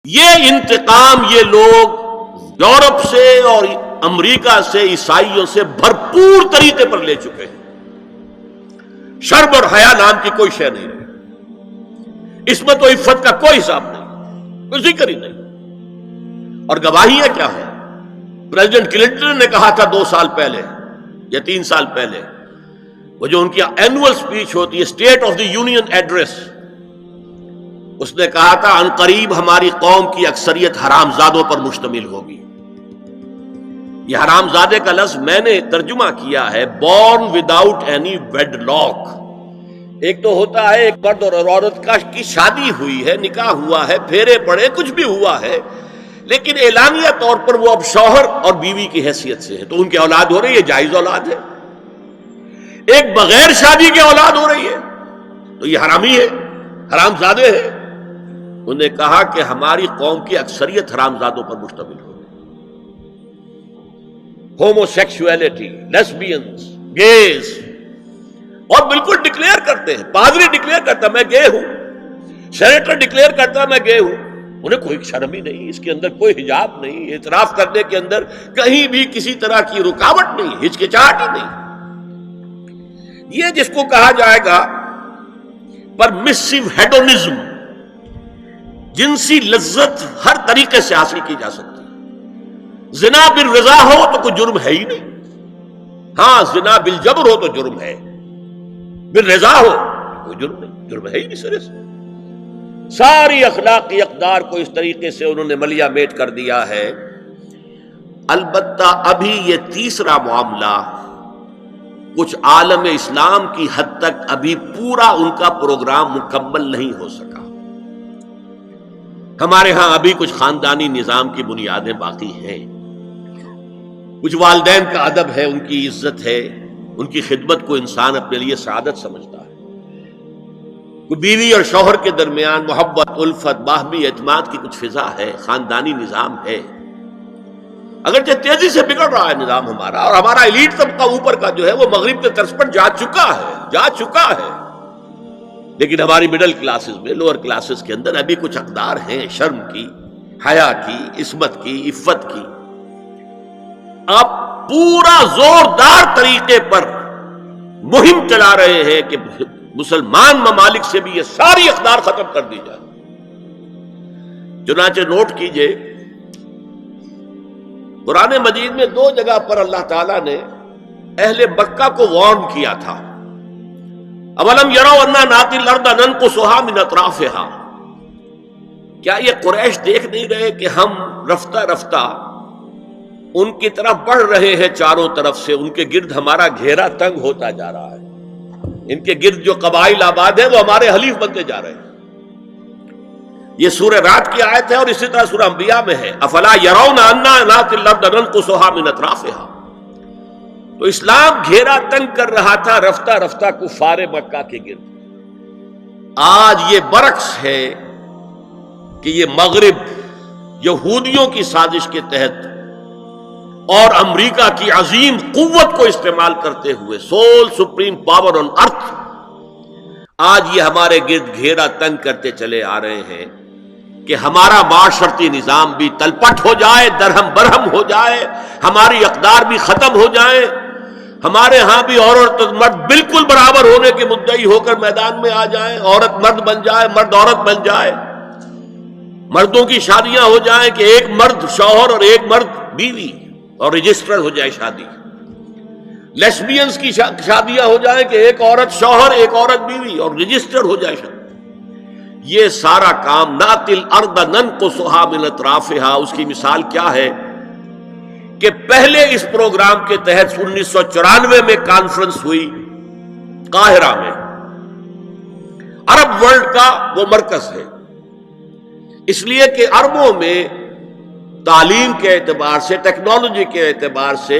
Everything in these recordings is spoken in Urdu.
یہ انتقام یہ لوگ یورپ سے اور امریکہ سے عیسائیوں سے بھرپور طریقے پر لے چکے ہیں۔ شرم اور حیا نام کی کوئی شے نہیں رہی، عصمت و عفت کا کوئی حساب نہیں، کوئی ذکر ہی نہیں۔ اور گواہیاں کیا ہیں؟ پریزیڈنٹ کلنٹن نے کہا تھا 2 سال پہلے یا 3 سال پہلے، وہ جو ان کی اینول سپیچ ہوتی ہے، state of the union address, اس نے کہا تھا ان قریب ہماری قوم کی اکثریت حرام زادوں پر مشتمل ہوگی۔ یہ حرام زادے کا لفظ میں نے ترجمہ کیا ہے born without any wedlock. ایک تو ہوتا ہے ایک مرد اور عورت کی شادی ہوئی ہے، نکاح ہوا ہے، پھیرے پڑے، کچھ بھی ہوا ہے، لیکن اعلانیہ طور پر وہ اب شوہر اور بیوی کی حیثیت سے ہے، تو ان کی اولاد ہو رہی ہے، جائز اولاد ہے۔ ایک بغیر شادی کی اولاد ہو رہی ہے تو یہ حرامی ہے، حرام زادے ہے۔ انہوں نے کہا کہ ہماری قوم کی اکثریت حرام زادوں پر مشتمل ہو، ہومو سیکسولیٹی، لیسبینز، گیز، اور بالکل ڈکلیئر کرتے ہیں، پادری ڈکلیئر کرتا میں گے ہوں، سینیٹر ڈکلیئر کرتا میں گے ہوں، انہیں کوئی شرم ہی نہیں، اس کے اندر کوئی حجاب نہیں، اعتراف کرنے کے اندر کہیں بھی کسی طرح کی رکاوٹ نہیں، ہچکچاہٹ ہی نہیں۔ یہ جس کو کہا جائے گا پرمیسو ہیڈونزم، جنسی لذت ہر طریقے سے حاصل کی جا سکتی ہے۔ زنا بالرضا ہو تو کوئی جرم ہے ہی نہیں، ہاں زنا بالجبر ہو تو جرم ہے، بالرضا ہو تو کوئی جرم نہیں، جرم ہے ہی نہیں سرے سے۔ ساری اخلاقی اقدار کو اس طریقے سے انہوں نے ملیا میٹ کر دیا ہے۔ البتہ ابھی یہ تیسرا معاملہ کچھ عالم اسلام کی حد تک ابھی پورا ان کا پروگرام مکمل نہیں ہو سکا۔ ہمارے ہاں ابھی کچھ خاندانی نظام کی بنیادیں باقی ہیں، کچھ والدین کا ادب ہے، ان کی عزت ہے، ان کی خدمت کو انسان اپنے لیے سعادت سمجھتا ہے۔ کوئی بیوی اور شوہر کے درمیان محبت، الفت، باہمی اعتماد کی کچھ فضا ہے، خاندانی نظام ہے۔ اگرچہ تیزی سے بگڑ رہا ہے نظام ہمارا، اور ہمارا ایلیٹ طبقہ اوپر کا جو ہے وہ مغرب کے طرز پر جا چکا ہے، لیکن ہماری مڈل کلاسز میں، لوور کلاسز کے اندر ابھی کچھ اقدار ہیں شرم کی، حیا کی، عصمت کی، عفت کی۔ آپ پورا زوردار طریقے پر مہم چلا رہے ہیں کہ مسلمان ممالک سے بھی یہ ساری اقدار ختم کر دی جائے۔ چنانچہ نوٹ کیجئے، قرآن مجید میں 2 جگہ پر اللہ تعالیٰ نے اہل مکہ کو وارن کیا تھا۔ اولم یروا انا ناتی الارض ننقصها من اطرافها، کیا یہ قریش دیکھ نہیں رہے کہ ہم رفتہ رفتہ ان کی طرف بڑھ رہے ہیں، چاروں طرف سے ان کے گرد ہمارا گھیرا تنگ ہوتا جا رہا ہے، ان کے گرد جو قبائل آباد ہیں وہ ہمارے حلیف بنتے جا رہے ہیں۔ یہ سورہ رات کی آیت ہے، اور اسی طرح سورہ انبیاء میں ہے افلا یرون انا ناتی الارض ننقصها من اطرافها۔ تو اسلام گھیرا تنگ کر رہا تھا رفتہ رفتہ کفار مکہ کے گرد۔ آج یہ برعکس ہے کہ یہ مغرب یہودیوں کی سازش کے تحت اور امریکہ کی عظیم قوت کو استعمال کرتے ہوئے، سول سپریم پاور آن ارتھ، آج یہ ہمارے گرد گھیرا تنگ کرتے چلے آ رہے ہیں کہ ہمارا معاشرتی نظام بھی تلپٹ ہو جائے، درہم برہم ہو جائے، ہماری اقدار بھی ختم ہو جائیں، ہمارے ہاں بھی عورت اور مرد بالکل برابر ہونے کے مدعی ہو کر میدان میں آ جائیں، عورت مرد بن جائے، مرد عورت بن جائے، مردوں کی شادیاں ہو جائیں کہ ایک مرد شوہر اور ایک مرد بیوی، اور رجسٹر ہو جائے شادی، لیسبینز کی شادیاں ہو جائیں کہ ایک عورت شوہر ایک عورت بیوی، اور رجسٹر ہو جائے شادی۔ یہ سارا کام ناتی الارض ننقصها من اطرافها، اس کی مثال کیا ہے کہ پہلے اس پروگرام کے تحت 1994 میں کانفرنس ہوئی قاہرہ میں، عرب ورلڈ کا وہ مرکز ہے، اس لیے کہ عربوں میں تعلیم کے اعتبار سے، ٹیکنالوجی کے اعتبار سے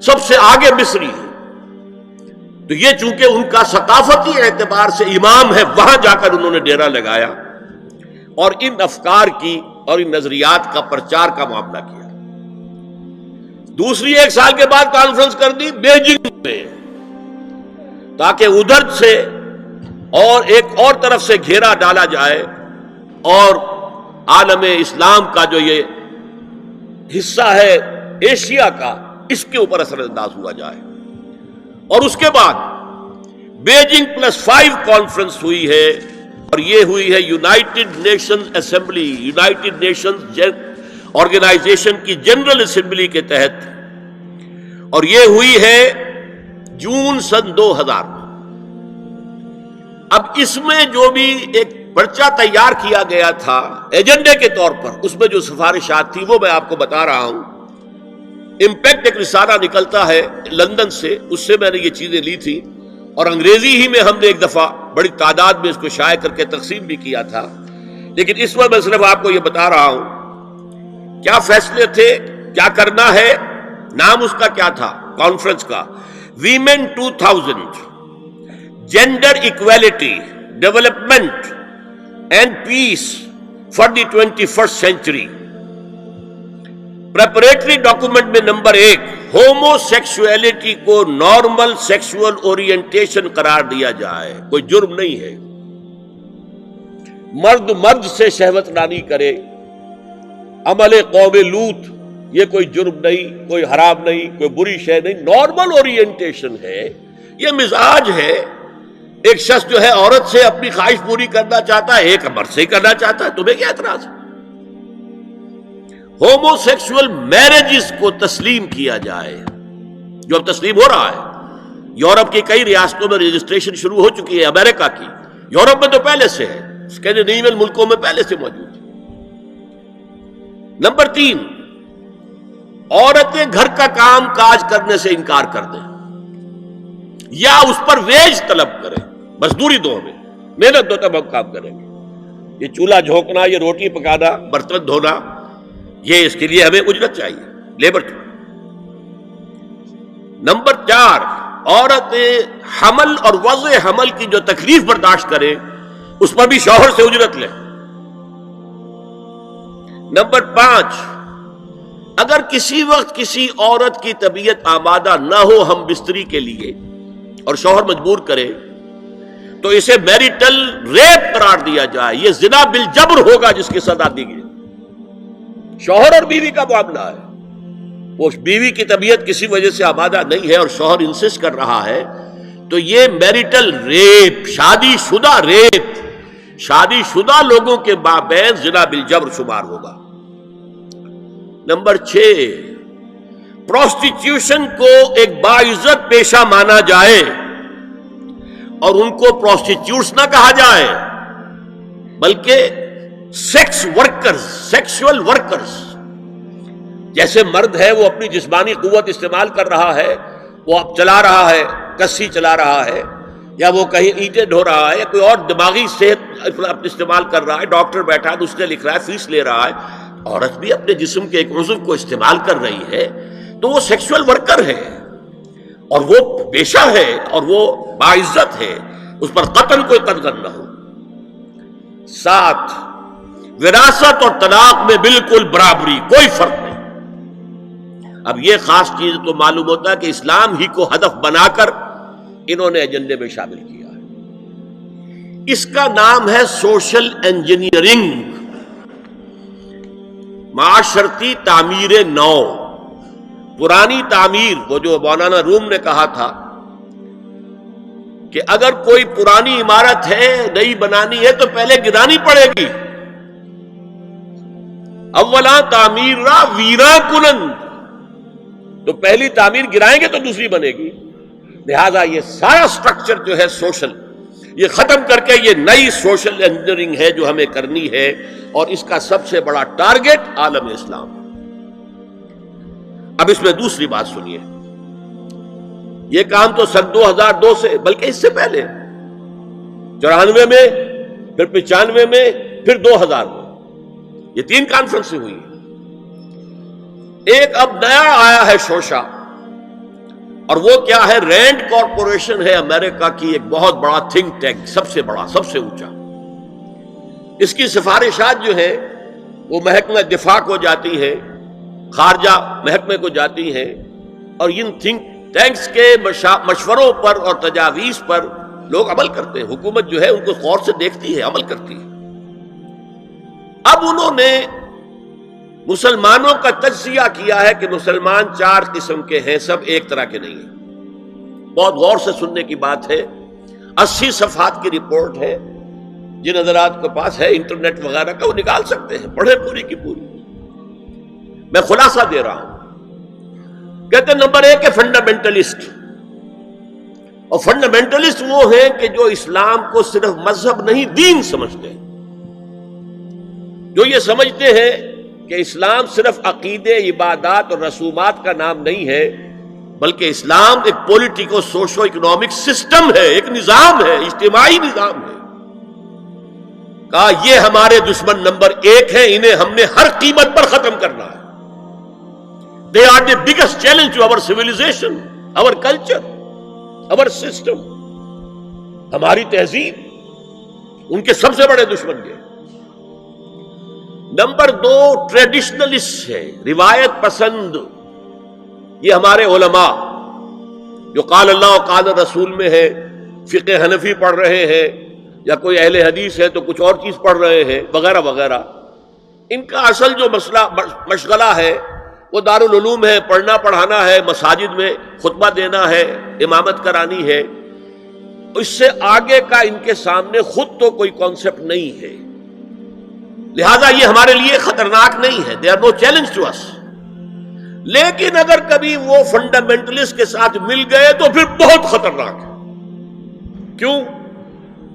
سب سے آگے مصری ہے، تو یہ چونکہ ان کا ثقافتی اعتبار سے امام ہے، وہاں جا کر انہوں نے ڈیرا لگایا اور ان افکار کی اور ان نظریات کا پرچار کا معاملہ کیا۔ دوسری 1 سال کے بعد کانفرنس کر دی بیجنگ میں، تاکہ ادھر سے اور ایک اور طرف سے گھیرا ڈالا جائے اور عالم اسلام کا جو یہ حصہ ہے ایشیا کا، اس کے اوپر اثر انداز ہوا جائے. اور اس کے بعد بیجنگ +5 کانفرنس ہوئی ہے، اور یہ ہوئی ہے United Nations Assembly, United Nations Organization کی جنرل اسمبلی کے تحت، اور یہ ہوئی ہے جون سن 2000 میں. اب اس میں جو بھی ایک پرچہ تیار کیا گیا تھا ایجنڈے کے طور پر، اس میں جو سفارشات تھی وہ میں آپ کو بتا رہا ہوں. امپیکٹ ایک رسالہ نکلتا ہے لندن سے، اس سے میں نے یہ چیزیں لی تھی، اور انگریزی ہی میں ہم نے ایک دفعہ بڑی تعداد میں اس کو شائع کر کے تقسیم بھی کیا تھا. لیکن اس وقت میں صرف آپ کو یہ بتا رہا ہوں کیا فیصلے تھے، کیا کرنا ہے. نام اس کا کیا تھا کانفرنس کا؟ Women 2000 gender equality development and peace for the 21st century. Preparatory document میں نمبر 1 ہومو سیکسولیٹی کو نارمل سیکسول اورینٹیشن قرار دیا جائے. کوئی جرم نہیں ہے، مرد مرد سے شہوت رانی کرے، عمل قوم لوط، یہ کوئی جرم نہیں، کوئی حرام نہیں، کوئی بری شے نہیں، نارمل اورینٹیشن ہے، یہ مزاج ہے. ایک شخص جو ہے عورت سے اپنی خواہش پوری کرنا چاہتا ہے، ایک مرد سے ہی کرنا چاہتا ہے، تمہیں کیا اعتراض ہے؟ ہومو سیکسول میرجز کو تسلیم کیا جائے، جو اب تسلیم ہو رہا ہے. یورپ کی کئی ریاستوں میں رجسٹریشن شروع ہو چکی ہے، امریکہ کی، یورپ میں تو پہلے سے ہے، اسکینڈینیوین ملکوں میں پہلے سے موجود ہے. نمبر 3 عورتیں گھر کا کام کاج کرنے سے انکار کر دیں یا اس پر ویج طلب کریں، مزدوری دو، ہمیں محنت دو تب ہم کام کریں گے. یہ چولہا جھونکنا، یہ روٹی پکانا، برتن دھونا، یہ اس کے لیے ہمیں اجرت چاہیے، لیبر چاہیے. نمبر 4 عورتیں حمل اور وضع حمل کی جو تکلیف برداشت کریں اس پر بھی شوہر سے اجرت لیں. نمبر 5 اگر کسی وقت کسی عورت کی طبیعت آمادہ نہ ہو ہم بستری کے لیے اور شوہر مجبور کرے تو اسے میریٹل ریپ قرار دیا جائے. یہ زنا بالجبر ہوگا جس کی سزا دی گئی. شوہر اور بیوی کا معاملہ ہے، وہ بیوی کی طبیعت کسی وجہ سے آمادہ نہیں ہے اور شوہر انسسٹ کر رہا ہے تو یہ میریٹل ریپ، شادی شدہ ریپ، شادی شدہ لوگوں کے مابین زنا بالجبر شمار ہوگا. نمبر 6 پروسٹیٹیوشن کو ایک باعزت پیشہ مانا جائے اور ان کو پروسٹیٹیوٹس نہ کہا جائے بلکہ سیکس ورکرز، سیکسول ورکرز. جیسے مرد ہے وہ اپنی جسمانی قوت استعمال کر رہا ہے، وہ اب چلا رہا ہے، کسی چلا رہا ہے، یا وہ کہیں اینٹیں ڈھو رہا ہے، یا کوئی اور دماغی صحت استعمال کر رہا ہے، ڈاکٹر بیٹھا ہے اس نے لکھ رہا ہے، فیس لے رہا ہے. عورت بھی اپنے جسم کے ایک عضو کو استعمال کر رہی ہے تو وہ سیکسول ورکر ہے اور وہ پیشہ ہے اور وہ باعزت ہے، اس پر قتل کوئی قدغن نہ ہو. 7 وراثت اور طلاق میں بالکل برابری، کوئی فرق نہیں. اب یہ خاص چیز تو معلوم ہوتا ہے کہ اسلام ہی کو ہدف بنا کر انہوں نے ایجنڈے میں شامل کیا ہے. اس کا نام ہے سوشل انجینئرنگ، معاشرتی تعمیر نو. پرانی تعمیر، وہ جو مولانا روم نے کہا تھا کہ اگر کوئی پرانی عمارت ہے نئی بنانی ہے تو پہلے گرانی پڑے گی. اولا تعمیر را ویرا کنن، تو پہلی تعمیر گرائیں گے تو دوسری بنے گی. لہذا یہ سارا سٹرکچر جو ہے سوشل، یہ ختم کر کے یہ نئی سوشل انجینئرنگ ہے جو ہمیں کرنی ہے، اور اس کا سب سے بڑا ٹارگٹ عالم اسلام. اب اس میں دوسری بات سنیے، یہ کام تو سن 2002 سے، بلکہ اس سے پہلے 94 میں، پھر 95 میں، پھر 2000 میں، یہ 3 کانفرنسیں ہوئی. ایک اب نیا آیا ہے شوشا، اور وہ کیا ہے؟ رینڈ کارپوریشن ہے امریکہ کی ایک بہت بڑا تھنک ٹینک، سب سے بڑا، سب سے اونچا. اس کی سفارشات جو ہیں وہ محکمہ دفاع کو جاتی ہیں، خارجہ محکمے کو جاتی ہیں، اور ان تھنک ٹینکس کے مشوروں پر اور تجاویز پر لوگ عمل کرتے ہیں. حکومت جو ہے ان کو غور سے دیکھتی ہے، عمل کرتی ہے. اب انہوں نے مسلمانوں کا تجزیہ کیا ہے کہ مسلمان 4 قسم کے ہیں، سب ایک طرح کے نہیں ہیں۔ بہت غور سے سننے کی بات ہے، 80 صفحات کی رپورٹ ہے، جن حضرات کے پاس ہے انٹرنیٹ وغیرہ کا وہ نکال سکتے ہیں، پڑھیں پوری کی پوری۔ میں خلاصہ دے رہا ہوں۔ کہتے ہیں نمبر 1 ہے فنڈامنٹلسٹ، اور فنڈامنٹلسٹ وہ ہیں کہ جو اسلام کو صرف مذہب نہیں دین سمجھتے ہیں، جو یہ سمجھتے ہیں کہ اسلام صرف عقیدے، عبادات اور رسومات کا نام نہیں ہے، بلکہ اسلام ایک پولیٹیکو سوشو اکنامک سسٹم ہے، ایک نظام ہے، اجتماعی نظام ہے۔ کہا یہ ہمارے دشمن نمبر 1 ہیں، انہیں ہم نے ہر قیمت پر ختم کرنا ہے۔ They are the biggest challenge to our civilization, our culture, our system. ہماری تہذیب ان کے سب سے بڑے دشمن یہ۔ نمبر 2 ٹریڈیشنلسٹ ہے، روایت پسند۔ یہ ہمارے علماء جو قال اللہ و قال رسول میں ہے، فقہ حنفی پڑھ رہے ہیں، یا کوئی اہل حدیث ہے تو کچھ اور چیز پڑھ رہے ہیں وغیرہ وغیرہ، ان کا اصل جو مشغلہ ہے وہ دارالعلوم ہے، پڑھنا پڑھانا ہے، مساجد میں خطبہ دینا ہے، امامت کرانی ہے۔ اس سے آگے کا ان کے سامنے خود تو کوئی کانسیپٹ نہیں ہے، لہذا یہ ہمارے لیے خطرناک نہیں ہے۔ They are no challenge to us. لیکن اگر کبھی وہ فنڈامنٹلسٹ کے ساتھ مل گئے تو پھر بہت خطرناک ہے۔ کیوں؟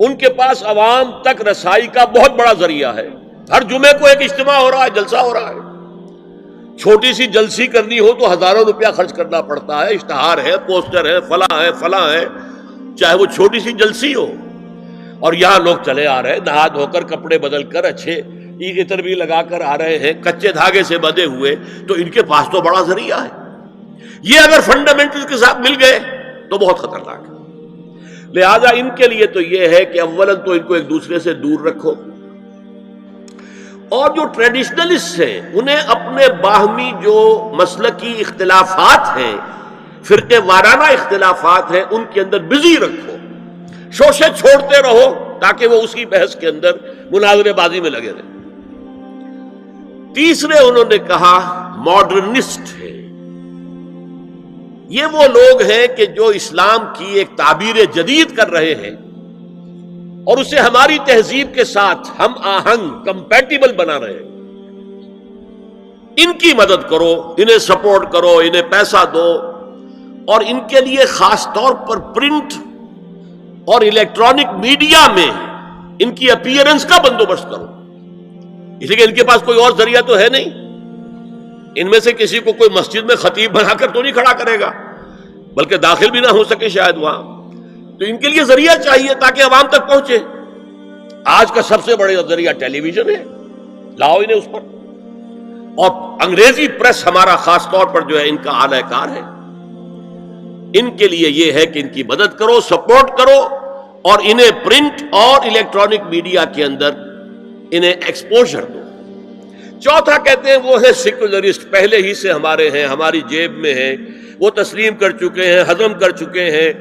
ان کے پاس عوام تک رسائی کا بہت بڑا ذریعہ ہے۔ ہر جمعے کو ایک اجتماع ہو رہا ہے، جلسہ ہو رہا ہے۔ چھوٹی سی جلسی کرنی ہو تو ہزاروں روپیہ خرچ کرنا پڑتا ہے، اشتہار ہے، پوسٹر ہے، فلاں ہے، چاہے وہ چھوٹی سی جلسی ہو۔ اور یہاں لوگ چلے آ رہے ہیں نہا دھو کر، کپڑے بدل کر، اچھے عطر بھی لگا کر آ رہے ہیں، کچے دھاگے سے بندھے ہوئے، تو ان کے پاس تو بڑا ذریعہ ہے۔ یہ اگر فنڈامنٹل کے ساتھ مل گئے تو بہت خطرناک ہے۔ لہذا ان کے لیے تو یہ ہے کہ اولاً تو ان کو ایک دوسرے سے دور رکھو، اور جو ٹریڈیشنلسٹ ہیں انہیں اپنے باہمی جو مسلکی اختلافات ہیں، فرقے وارانہ اختلافات ہیں، ان کے اندر بزی رکھو، شوشے چھوڑتے رہو تاکہ وہ اسی بحث کے اندر مناظرے بازی میں لگے رہے۔ تیسرے انہوں نے کہا ماڈرنسٹ ہے۔ یہ وہ لوگ ہیں کہ جو اسلام کی ایک تعبیر جدید کر رہے ہیں اور اسے ہماری تہذیب کے ساتھ ہم آہنگ، کمپیٹیبل بنا رہے ہیں۔ ان کی مدد کرو، انہیں سپورٹ کرو، انہیں پیسہ دو، اور ان کے لیے خاص طور پر پرنٹ اور الیکٹرانک میڈیا میں ان کی اپیئرنس کا بندوبست کرو، اس لیے کہ ان کے پاس کوئی اور ذریعہ تو ہے نہیں۔ ان میں سے کسی کو کوئی مسجد میں خطیب بنا کر تو نہیں کھڑا کرے گا، بلکہ داخل بھی نہ ہو سکے شاید وہاں، تو ان کے لیے ذریعہ چاہیے تاکہ عوام تک پہنچے۔ آج کا سب سے بڑا ذریعہ ٹیلی ویژن ہے، لاؤ انہیں اس پر، اور انگریزی پریس ہمارا خاص طور پر جو ہے ان کا اعلی کار ہے۔ ان کے لیے یہ ہے کہ ان کی مدد کرو، سپورٹ کرو، اور انہیں پرنٹ اور الیکٹرانک میڈیا کے اندر انہیں ایکسپوژر دو۔ چوتھا کہتے ہیں وہ ہے سیکولرسٹ، پہلے ہی سے ہمارے ہیں، ہماری جیب میں ہیں، وہ تسلیم کر چکے ہیں، ہضم کر چکے ہیں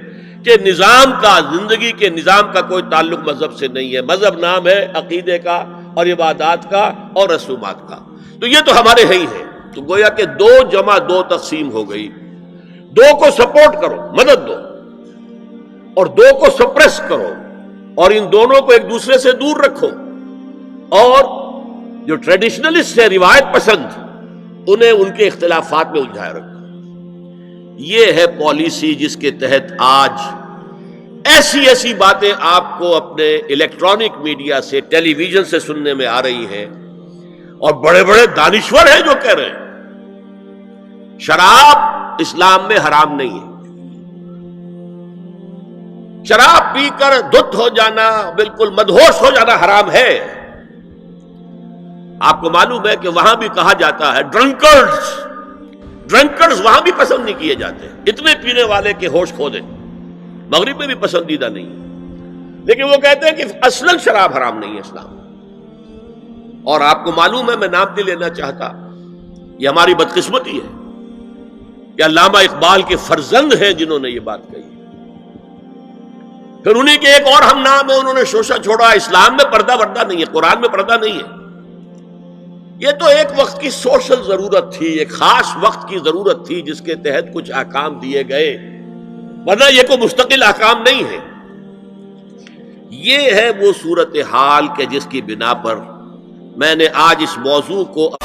کہ نظام کا، زندگی کے نظام کا کوئی تعلق مذہب سے نہیں ہے، مذہب نام ہے عقیدے کا اور عبادات کا اور رسومات کا، تو یہ تو ہمارے ہی ہیں۔ تو گویا کہ 2 جمع 2 تقسیم ہو گئی، 2 کو سپورٹ کرو، مدد دو، اور 2 کو سپریس کرو، اور ان دونوں کو ایک دوسرے سے دور رکھو، اور جو ٹریڈیشنلسٹ ہے، روایت پسند، انہیں ان کے اختلافات میں الجھائے رکھو۔ یہ ہے پالیسی جس کے تحت آج ایسی باتیں آپ کو اپنے الیکٹرانک میڈیا سے، ٹیلی ویژن سے سننے میں آ رہی ہیں، اور بڑے بڑے دانشور ہیں جو کہہ رہے ہیں شراب اسلام میں حرام نہیں ہے، شراب پی کر دھت ہو جانا، بالکل مدہوش ہو جانا حرام ہے۔ آپ کو معلوم ہے کہ وہاں بھی کہا جاتا ہے ڈرنکرز وہاں بھی پسند نہیں کیے جاتے، اتنے پینے والے کے ہوش کھو دیں، مغرب میں بھی پسندیدہ نہیں ہے، لیکن وہ کہتے ہیں کہ اصلاً شراب حرام نہیں ہے اسلام۔ اور آپ کو معلوم ہے، میں نام نہیں لینا چاہتا، یہ ہماری بدقسمتی ہے کہ علامہ اقبال کے فرزند ہیں جنہوں نے یہ بات کہی، پھر انہی کے ایک اور ہم نام ہے، انہوں نے شوشہ چھوڑا، اسلام میں پردہ وردہ نہیں ہے، قرآن میں پردہ نہیں ہے، یہ تو ایک وقت کی سوشل ضرورت تھی، ایک خاص وقت کی ضرورت تھی جس کے تحت کچھ احکام دیے گئے، ورنہ یہ کوئی مستقل احکام نہیں ہے۔ یہ ہے وہ صورتحال کہ جس کی بنا پر میں نے آج اس موضوع کو